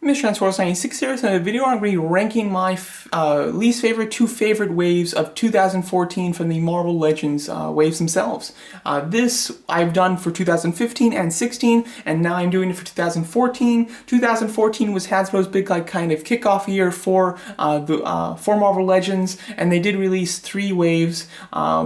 Mr. Transformers 96 here, so in a video I'm going to be ranking my least favorite to favorite waves of 2014 from the Marvel Legends waves themselves. This I've done for 2015 and 16, and now I'm doing it for 2014. 2014 was Hasbro's big kind of kickoff year for Marvel Legends, and they did release 3 waves,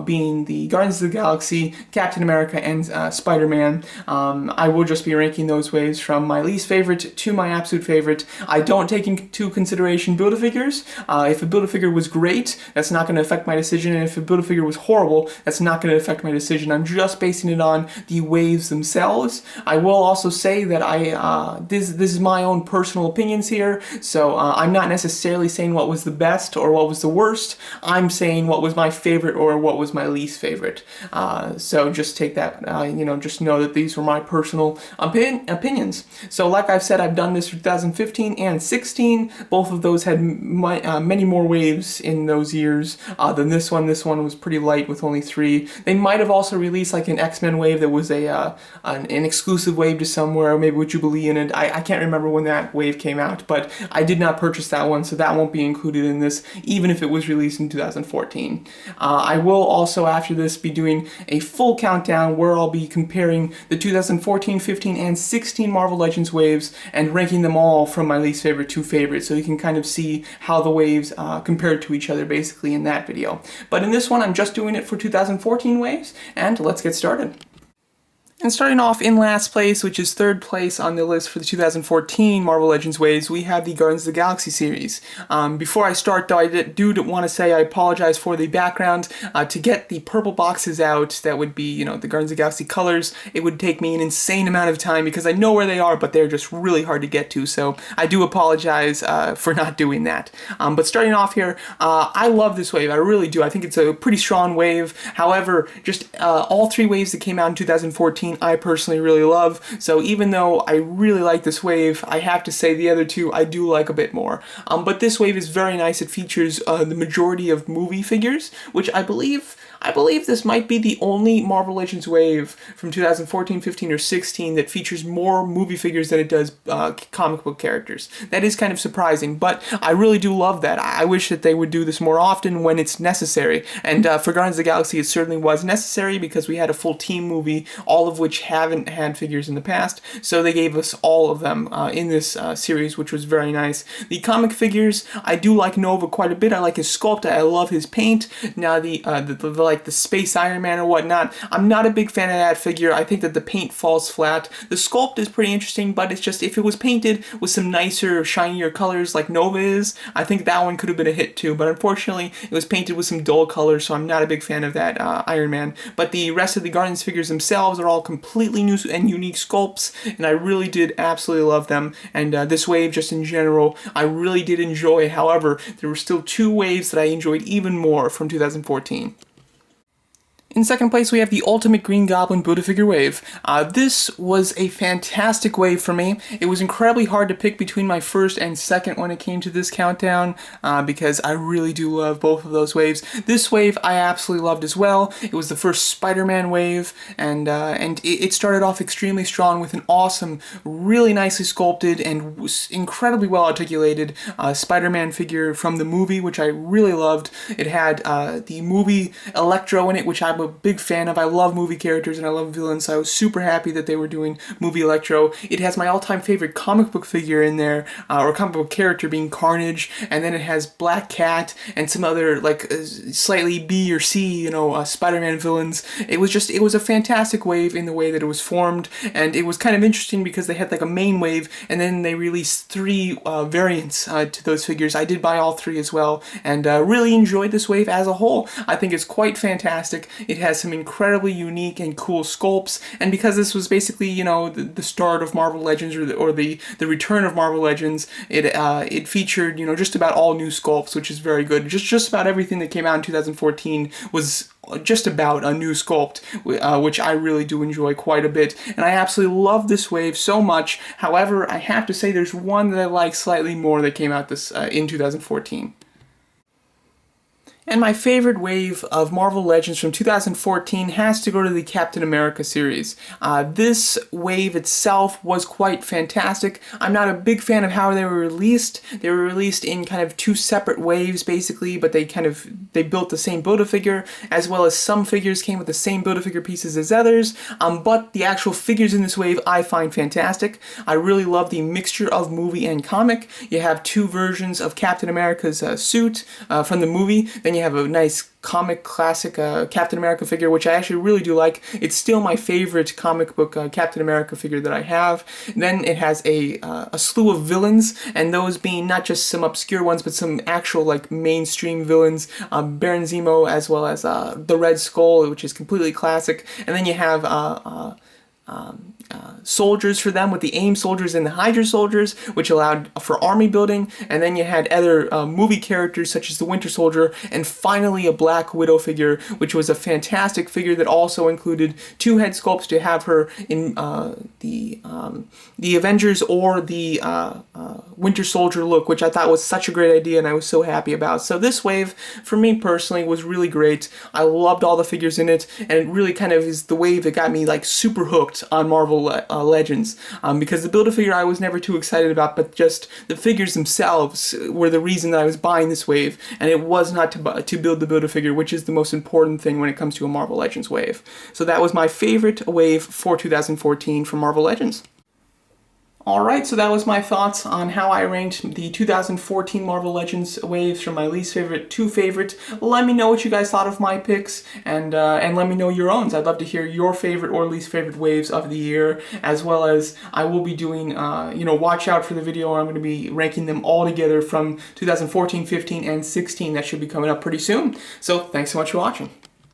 being the Guardians of the Galaxy, Captain America, and Spider-Man. I will just be ranking those waves from my least favorite to my absolute favorite. I don't take into consideration Build-A-Figures. If a Build-A-Figure was great, that's not going to affect my decision, and if a Build-A-Figure was horrible, that's not going to affect my decision. I'm just basing it on the waves themselves. I will also say that this is my own personal opinions here, so I'm not necessarily saying what was the best or what was the worst. I'm saying what was my favorite or what was my least favorite. So just take that, just know that these were my personal opinions. So like I've said, I've done this for 2015 and 16. Both of those had many more waves in those years than this one. This one was pretty light with only 3. They might have also released like an X-Men wave that was an exclusive wave to somewhere, or maybe with Jubilee in it. I can't remember when that wave came out, but I did not purchase that one, so that won't be included in this, even if it was released in 2014. I will also, after this, be doing a full countdown where I'll be comparing the 2014, 15, and 16 Marvel Legends waves and ranking them all from my least favorite to favorite, so you can kind of see how the waves compared to each other basically in that video. But in this one, I'm just doing it for 2014 waves, and let's get started. And starting off in last place, which is 3rd place on the list for the 2014 Marvel Legends waves, we have the Guardians of the Galaxy series. Before I start though, I do want to say I apologize for the background. To get the purple boxes out, that would be, the Guardians of the Galaxy colors, it would take me an insane amount of time because I know where they are, but they're just really hard to get to, so I do apologize for not doing that. But starting off here, I love this wave, I really do. I think it's a pretty strong wave. However, just all 3 waves that came out in 2014 I personally really love, so even though I really like this wave, I have to say the other 2 I do like a bit more. But this wave is very nice. It features the majority of movie figures, which I believe this might be the only Marvel Legends wave from 2014, 15, or 16 that features more movie figures than it does comic book characters. That is kind of surprising, but I really do love that. I wish that they would do this more often when it's necessary, and for Guardians of the Galaxy it certainly was necessary because we had a full team movie, all of which haven't had figures in the past, so they gave us all of them in this series, which was very nice. The comic figures, I do like Nova quite a bit. I like his sculpt, I love his paint. Now the Space Iron Man or whatnot, I'm not a big fan of that figure. I think that the paint falls flat. The sculpt is pretty interesting, but it's just, if it was painted with some nicer, shinier colors like Nova is, I think that one could have been a hit too, but unfortunately it was painted with some dull colors, so I'm not a big fan of that Iron Man. But the rest of the Guardians figures themselves are all completely new and unique sculpts, and I really did absolutely love them. And this wave, just in general, I really did enjoy. However, there were still 2 waves that I enjoyed even more from 2014. In 2nd place, we have the Ultimate Green Goblin Build-A-Figure wave. This was a fantastic wave for me. It was incredibly hard to pick between my first and second when it came to this countdown, because I really do love both of those waves. This wave I absolutely loved as well. It was the first Spider-Man wave, and it started off extremely strong with an awesome, really nicely sculpted and incredibly well articulated Spider-Man figure from the movie, which I really loved. It had the movie Electro in it, which I'm a big fan of. I love movie characters and I love villains, so I was super happy that they were doing movie Electro. It has my all-time favorite comic book figure in there, or comic book character, being Carnage, and then it has Black Cat and some other slightly B or C, Spider-Man villains. It was a fantastic wave in the way that it was formed, and it was kind of interesting because they had like a main wave and then they released 3 variants to those figures. I did buy all 3 as well, and really enjoyed this wave as a whole. I think it's quite fantastic. It has some incredibly unique and cool sculpts, and because this was basically, the start of Marvel Legends, or the return of Marvel Legends, it featured, just about all new sculpts, which is very good. Just about everything that came out in 2014 was just about a new sculpt, which I really do enjoy quite a bit, and I absolutely love this wave so much. However, I have to say there's one that I like slightly more that came out in 2014. And my favorite wave of Marvel Legends from 2014 has to go to the Captain America series. This wave itself was quite fantastic. I'm not a big fan of how they were released. They were released in kind of two separate waves, basically, but they built the same Build-A-Figure, as well as some figures came with the same Build-A-Figure pieces as others, but the actual figures in this wave I find fantastic. I really love the mixture of movie and comic. You have two versions of Captain America's suit from the movie, then you have a nice comic classic Captain America figure, which I actually really do like. It's still my favorite comic book Captain America figure that I have. And then it has a slew of villains, and those being not just some obscure ones, but some actual like mainstream villains. Baron Zemo, as well as the Red Skull, which is completely classic. And then you have soldiers for them with the AIM soldiers and the Hydra soldiers, which allowed for army building, and then you had other movie characters such as the Winter Soldier, and finally a Black Widow figure, which was a fantastic figure that also included two head sculpts to have her in the Avengers or the Winter Soldier look, which I thought was such a great idea and I was so happy about. So this wave, for me personally, was really great. I loved all the figures in it, and it really kind of is the wave that got me like super hooked on Marvel Legends, because the Build-A-Figure I was never too excited about, but just the figures themselves were the reason that I was buying this wave, and it was not to build the Build-A-Figure, which is the most important thing when it comes to a Marvel Legends wave. So that was my favorite wave for 2014 from Marvel Legends. Alright, so that was my thoughts on how I ranked the 2014 Marvel Legends waves from my least favorite to favorite. Let me know what you guys thought of my picks, and let me know your own. I'd love to hear your favorite or least favorite waves of the year, as well as I will be doing, watch out for the video where I'm going to be ranking them all together from 2014, 15, and 16. That should be coming up pretty soon. So, thanks so much for watching.